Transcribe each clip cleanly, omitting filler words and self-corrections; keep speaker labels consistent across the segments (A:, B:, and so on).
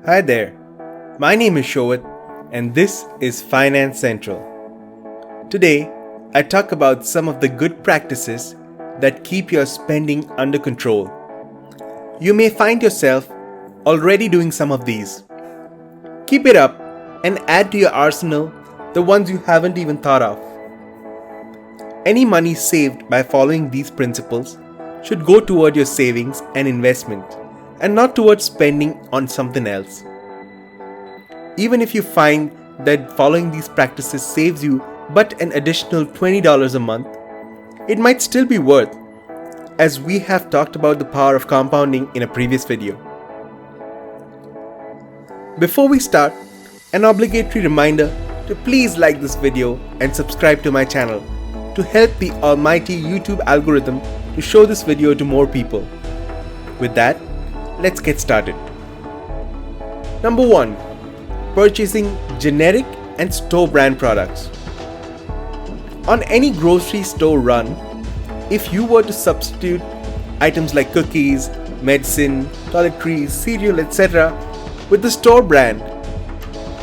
A: Hi there, my name is Showit and this is Finance Central. Today, I talk about some of the good practices that keep your spending under control. You may find yourself already doing some of these. Keep it up and add to your arsenal the ones you haven't even thought of. Any money saved by following these principles should go toward your savings and investment and not towards spending on something else. Even if you find that following these practices saves you but an additional $20 a month, it might still be worth, as we have talked about the power of compounding in a previous video. Before we start, an obligatory reminder to please like this video and subscribe to my channel to help the almighty YouTube algorithm to show this video to more people. With that, let's get started. Number 1. Purchasing generic and store brand products. On any grocery store run, if you were to substitute items like cookies, medicine, toiletries, cereal, etc. with the store brand,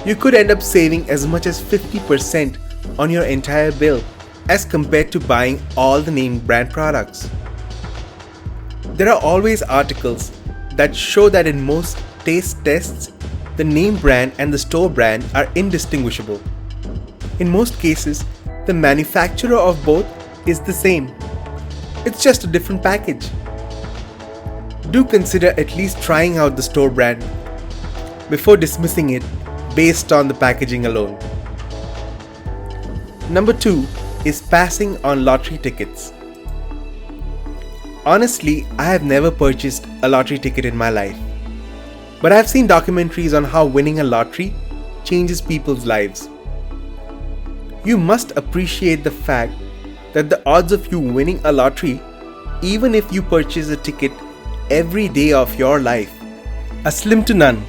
A: you could end up saving as much as 50% on your entire bill as compared to buying all the name brand products. There are always articles that show that in most taste tests, the name brand and the store brand are indistinguishable. In most cases, the manufacturer of both is the same. It's just a different package. Do consider at least trying out the store brand before dismissing it based on the packaging alone. Number 2 is passing on lottery tickets. Honestly, I have never purchased a lottery ticket in my life, but I have seen documentaries on how winning a lottery changes people's lives. You must appreciate the fact that the odds of you winning a lottery, even if you purchase a ticket every day of your life, are slim to none.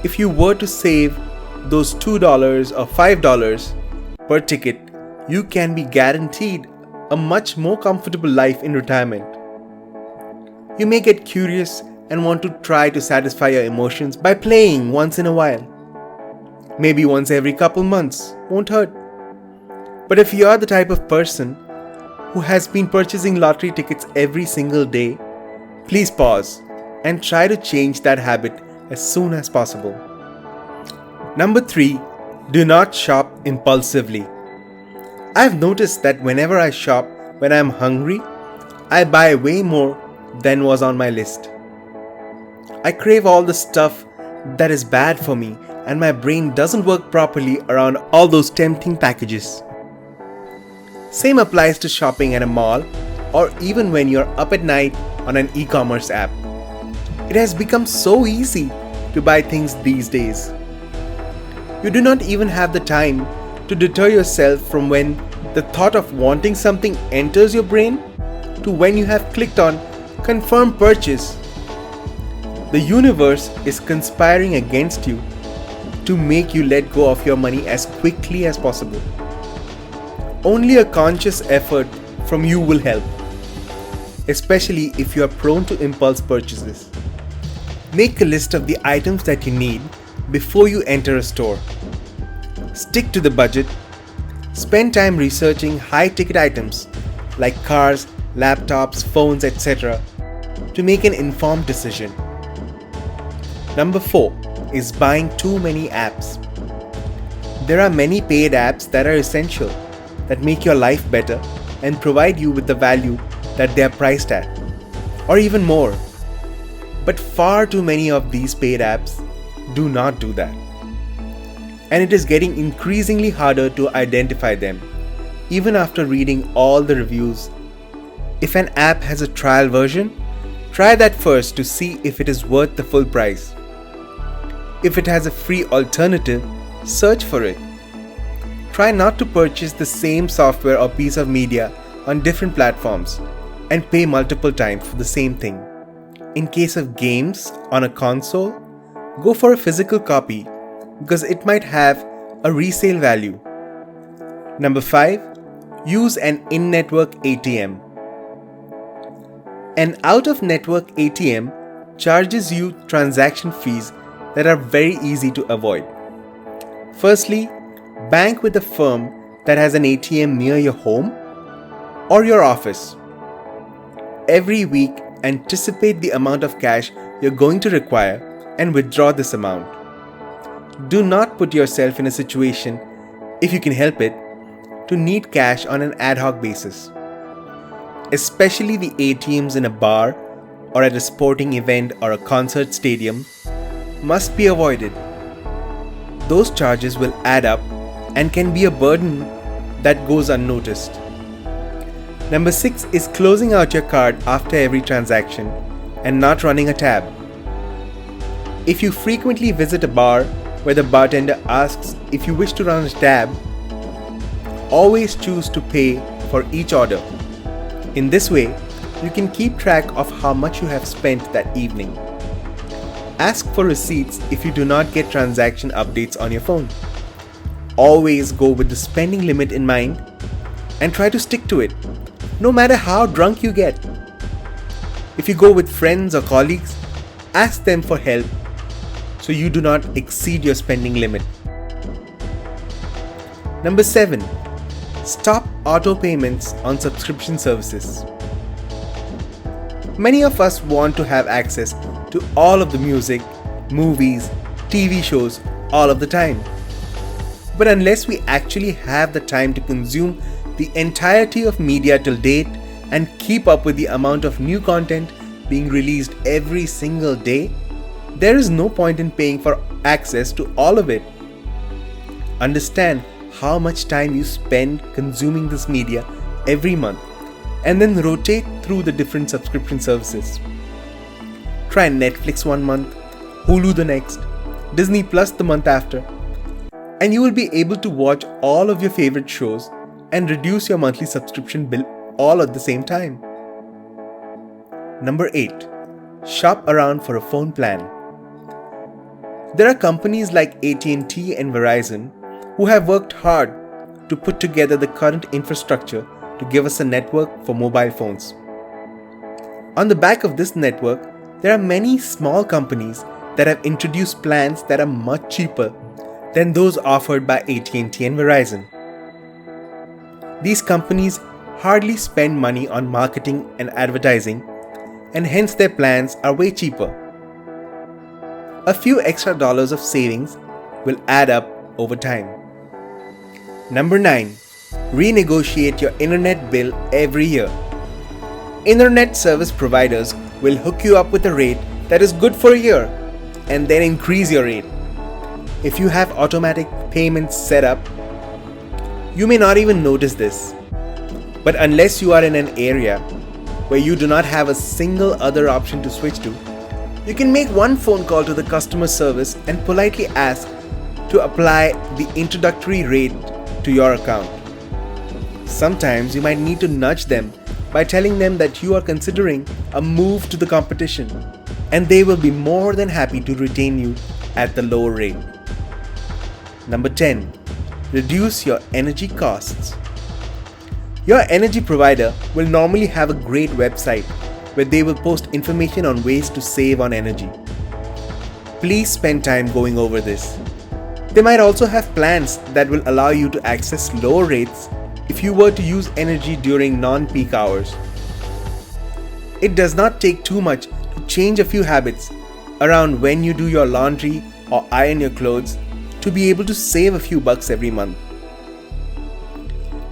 A: If you were to save those $2 or $5 per ticket, you can be guaranteed a much more comfortable life in retirement. You may get curious and want to try to satisfy your emotions by playing once in a while. Maybe once every couple months, won't hurt. But if you are the type of person who has been purchasing lottery tickets every single day, please pause and try to change that habit as soon as possible. Number 3, do not shop impulsively. I've noticed that whenever I shop when I'm hungry, I buy way more than was on my list. I crave all the stuff that is bad for me, and my brain doesn't work properly around all those tempting packages. Same applies to shopping at a mall or even when you're up at night on an e-commerce app. It has become so easy to buy things these days. You do not even have the time to deter yourself from when the thought of wanting something enters your brain to when you have clicked on confirm purchase. The universe is conspiring against you to make you let go of your money as quickly as possible. Only a conscious effort from you will help, especially if you are prone to impulse purchases. Make a list of the items that you need before you enter a store. Stick to the budget. Spend time researching high-ticket items like cars, laptops, phones, etc. to make an informed decision. Number 4 is buying too many apps. There are many paid apps that are essential, that make your life better and provide you with the value that they are priced at, or even more. But far too many of these paid apps do not do that. And it is getting increasingly harder to identify them, even after reading all the reviews. If an app has a trial version, try that first to see if it is worth the full price. If it has a free alternative, search for it. Try not to purchase the same software or piece of media on different platforms and pay multiple times for the same thing. In case of games on a console, go for a physical copy because it might have a resale value. Number 5, use an in-network ATM. An out-of-network ATM charges you transaction fees that are very easy to avoid. Firstly, bank with a firm that has an ATM near your home or your office. Every week, anticipate the amount of cash you're going to require and withdraw this amount. Do not put yourself in a situation, if you can help it, to need cash on an ad hoc basis. Especially the ATMs in a bar or at a sporting event or a concert stadium must be avoided. Those charges will add up and can be a burden that goes unnoticed. Number 6 is closing out your card after every transaction and not running a tab. If you frequently visit a bar where the bartender asks if you wish to run a tab, always choose to pay for each order. In this way, you can keep track of how much you have spent that evening. Ask for receipts if you do not get transaction updates on your phone. Always go with the spending limit in mind and try to stick to it, no matter how drunk you get. If you go with friends or colleagues, ask them for help so you do not exceed your spending limit. Number 7. Stop auto payments on subscription services. Many of us want to have access to all of the music, movies, TV shows all of the time. But unless we actually have the time to consume the entirety of media till date and keep up with the amount of new content being released every single day, there is no point in paying for access to all of it. Understand how much time you spend consuming this media every month and then rotate through the different subscription services. Try Netflix one month, Hulu the next, Disney Plus the month after, and you will be able to watch all of your favorite shows and reduce your monthly subscription bill all at the same time. Number 8. Shop around for a phone plan. There are companies like AT&T and Verizon who have worked hard to put together the current infrastructure to give us a network for mobile phones. On the back of this network, there are many small companies that have introduced plans that are much cheaper than those offered by AT&T and Verizon. These companies hardly spend money on marketing and advertising, and hence their plans are way cheaper. A few extra dollars of savings will add up over time. Number 9. Renegotiate your internet bill every year. Internet service providers will hook you up with a rate that is good for a year and then increase your rate. If you have automatic payments set up, you may not even notice this. But unless you are in an area where you do not have a single other option to switch to, you can make one phone call to the customer service and politely ask to apply the introductory rate to your account. Sometimes you might need to nudge them by telling them that you are considering a move to the competition, and they will be more than happy to retain you at the lower rate. Number 10. Reduce your energy costs. Your energy provider will normally have a great website where they will post information on ways to save on energy. Please spend time going over this. They might also have plans that will allow you to access lower rates if you were to use energy during non-peak hours. It does not take too much to change a few habits around when you do your laundry or iron your clothes to be able to save a few bucks every month.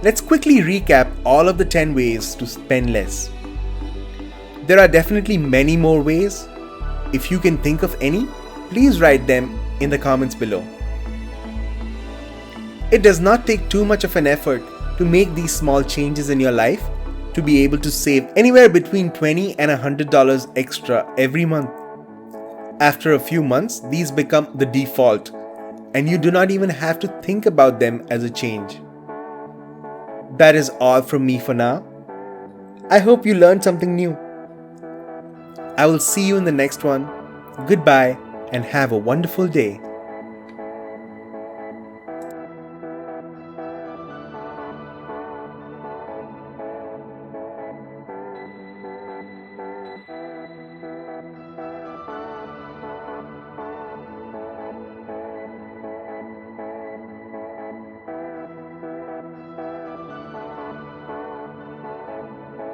A: Let's quickly recap all of the 10 ways to spend less. There are definitely many more ways. If you can think of any, please write them in the comments below. It does not take too much of an effort to make these small changes in your life to be able to save anywhere between $20 and $100 extra every month. After a few months, these become the default, and you do not even have to think about them as a change. That is all from me for now. I hope you learned something new. I will see you in the next one. Goodbye and have a wonderful day.